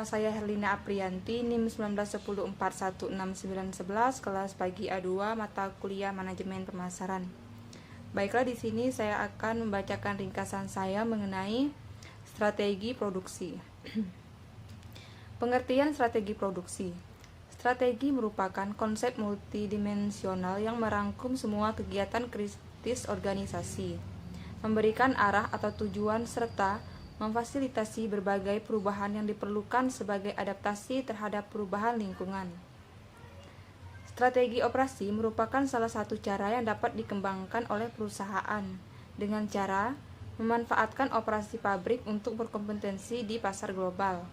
saya Herlina Aprianti, NIM 1910416911, kelas pagi A2, mata kuliah Manajemen Pemasaran. Baiklah, di sini saya akan membacakan ringkasan saya mengenai strategi produksi. Pengertian strategi produksi. Strategi merupakan konsep multidimensional yang merangkum semua kegiatan kritis organisasi, memberikan arah atau tujuan serta memfasilitasi berbagai perubahan yang diperlukan sebagai adaptasi terhadap perubahan lingkungan. Strategi operasi merupakan salah satu cara yang dapat dikembangkan oleh perusahaan dengan cara memanfaatkan operasi pabrik untuk berkompetensi di pasar global.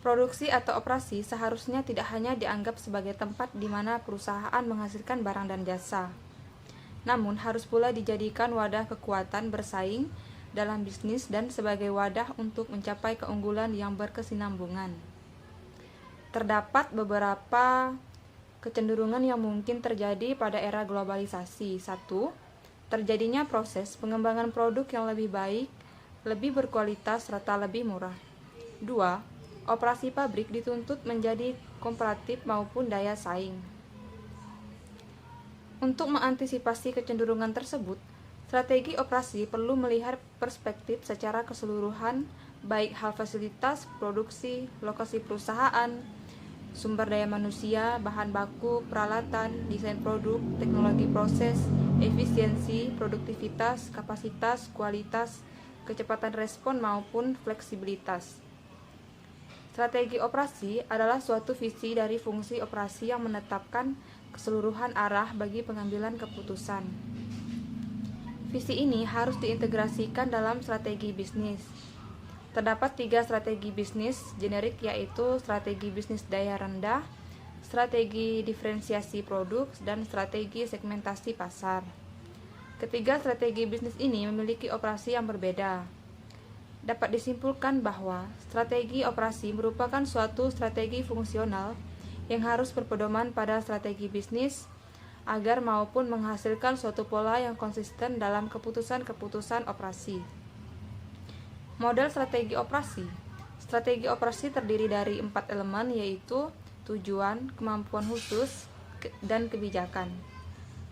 Produksi atau operasi seharusnya tidak hanya dianggap sebagai tempat di mana perusahaan menghasilkan barang dan jasa, namun harus pula dijadikan wadah kekuatan bersaing dalam bisnis dan sebagai wadah untuk mencapai keunggulan yang berkesinambungan. Terdapat beberapa kecenderungan yang mungkin terjadi pada era globalisasi. 1. Terjadinya proses pengembangan produk yang lebih baik, lebih berkualitas, serta lebih murah. 2. Operasi pabrik dituntut menjadi komparatif maupun daya saing. Untuk mengantisipasi kecenderungan tersebut, strategi operasi perlu melihat perspektif secara keseluruhan, baik hal fasilitas, produksi, lokasi perusahaan, sumber daya manusia, bahan baku, peralatan, desain produk, teknologi proses, efisiensi, produktivitas, kapasitas, kualitas, kecepatan respon maupun fleksibilitas. Strategi operasi adalah suatu visi dari fungsi operasi yang menetapkan keseluruhan arah bagi pengambilan keputusan. Visi ini harus diintegrasikan dalam strategi bisnis. Terdapat 3 strategi bisnis generik, yaitu strategi bisnis daya rendah, strategi diferensiasi produk, dan strategi segmentasi pasar. Ketiga strategi bisnis ini memiliki operasi yang berbeda. Dapat disimpulkan bahwa strategi operasi merupakan suatu strategi fungsional yang harus berpedoman pada strategi bisnis agar maupun menghasilkan suatu pola yang konsisten dalam keputusan-keputusan operasi. Model strategi operasi. Strategi operasi terdiri dari 4 elemen, yaitu tujuan, kemampuan khusus, dan kebijakan.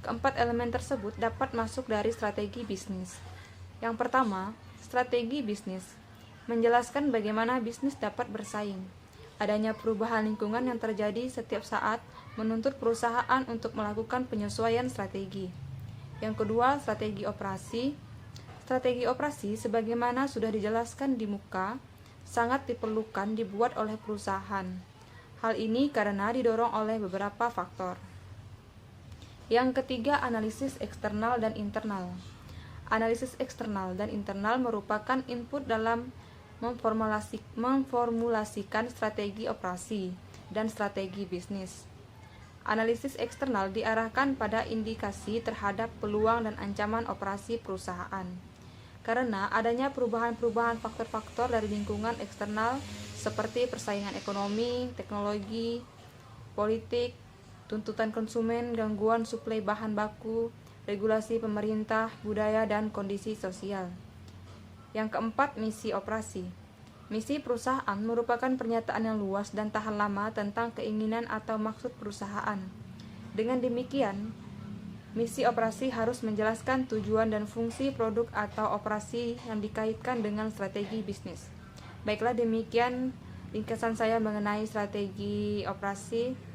Keempat elemen tersebut dapat masuk dari strategi bisnis. Yang pertama, strategi bisnis menjelaskan bagaimana bisnis dapat bersaing. Adanya perubahan lingkungan yang terjadi setiap saat menuntut perusahaan untuk melakukan penyesuaian strategi. Yang kedua, strategi operasi. Strategi operasi, sebagaimana sudah dijelaskan di muka, sangat diperlukan dibuat oleh perusahaan. Hal ini karena didorong oleh beberapa faktor. Yang ketiga, analisis eksternal dan internal. Analisis eksternal dan internal merupakan input dalam memformulasikan strategi operasi dan strategi bisnis. Analisis eksternal diarahkan pada indikasi terhadap peluang dan ancaman operasi perusahaan. Karena adanya perubahan-perubahan faktor-faktor dari lingkungan eksternal seperti persaingan ekonomi, teknologi, politik, tuntutan konsumen, gangguan suplai bahan baku, regulasi pemerintah, budaya, dan kondisi sosial. Yang keempat, misi operasi. Misi perusahaan merupakan pernyataan yang luas dan tahan lama tentang keinginan atau maksud perusahaan. Dengan demikian, misi operasi harus menjelaskan tujuan dan fungsi produk atau operasi yang dikaitkan dengan strategi bisnis. Baiklah, demikian ringkasan saya mengenai strategi operasi.